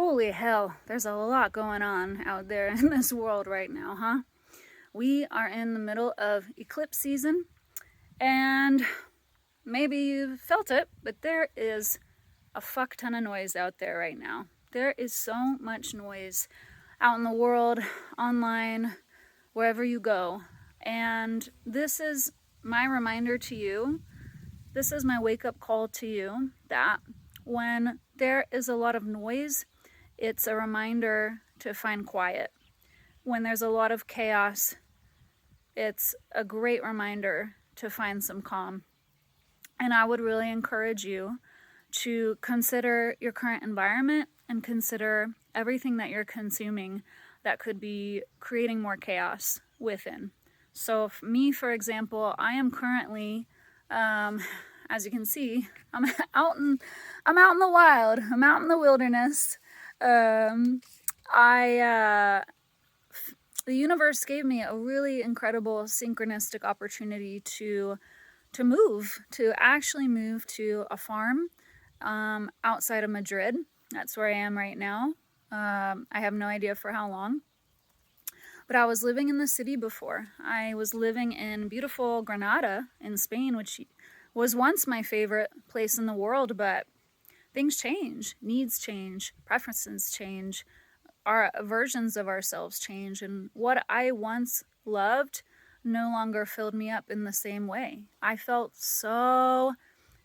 Holy hell, there's a lot going on out there in this world right now, huh? We are in the middle of eclipse season, and maybe you've felt it, but there is a fuck ton of noise out there right now. There is so much noise out in the world, online, wherever you go. And this is my reminder to you, this is my wake-up call to you, that when there is a lot of noise, it's a reminder to find quiet. When there's a lot of chaos, it's a great reminder to find some calm. And I would really encourage you to consider your current environment and consider everything that you're consuming that could be creating more chaos within. So me, for example, I am currently, as you can see, I'm out in the wild. I'm out in the wilderness. The universe gave me a really incredible synchronistic opportunity to actually move to a farm outside of Madrid. That's where I am right now. I have no idea for how long. But I was living in the city before. I was living in beautiful Granada in Spain, which was once my favorite place in the world, but things change, needs change, preferences change, our versions of ourselves change, and what I once loved no longer filled me up in the same way. I felt so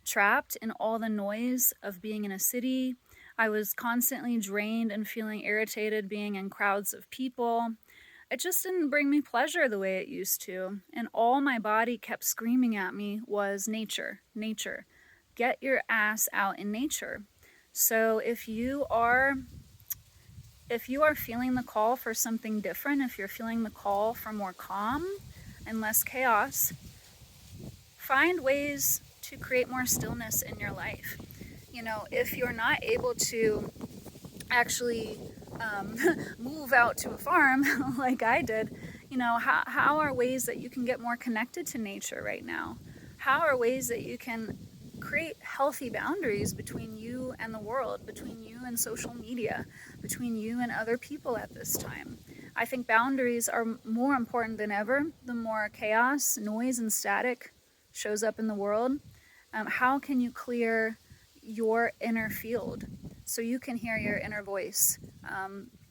trapped in all the noise of being in a city. I was constantly drained and feeling irritated being in crowds of people. It just didn't bring me pleasure the way it used to. And all my body kept screaming at me was nature, nature. Get your ass out in nature. So if you are feeling the call for something different, if you're feeling the call for more calm and less chaos, find ways to create more stillness in your life. You know, if you're not able to actually move out to a farm like I did, you know, how are ways that you can get more connected to nature right now? How are ways that you can create healthy boundaries between you and the world, between you and social media, between you and other people at this time? I think boundaries are more important than ever. The more chaos, noise, and static shows up in the world, how can you clear your inner field so you can hear your inner voice?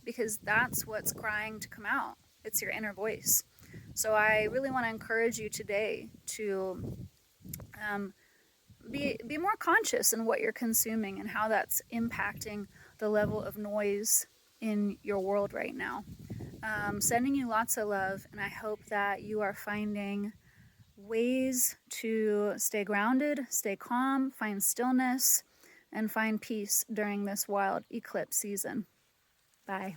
Because that's what's crying to come out. It's your inner voice. So I really want to encourage you today to be more conscious in what you're consuming and how that's impacting the level of noise in your world right now. Sending you lots of love, and I hope that you are finding ways to stay grounded, stay calm, find stillness, and find peace during this wild eclipse season. Bye.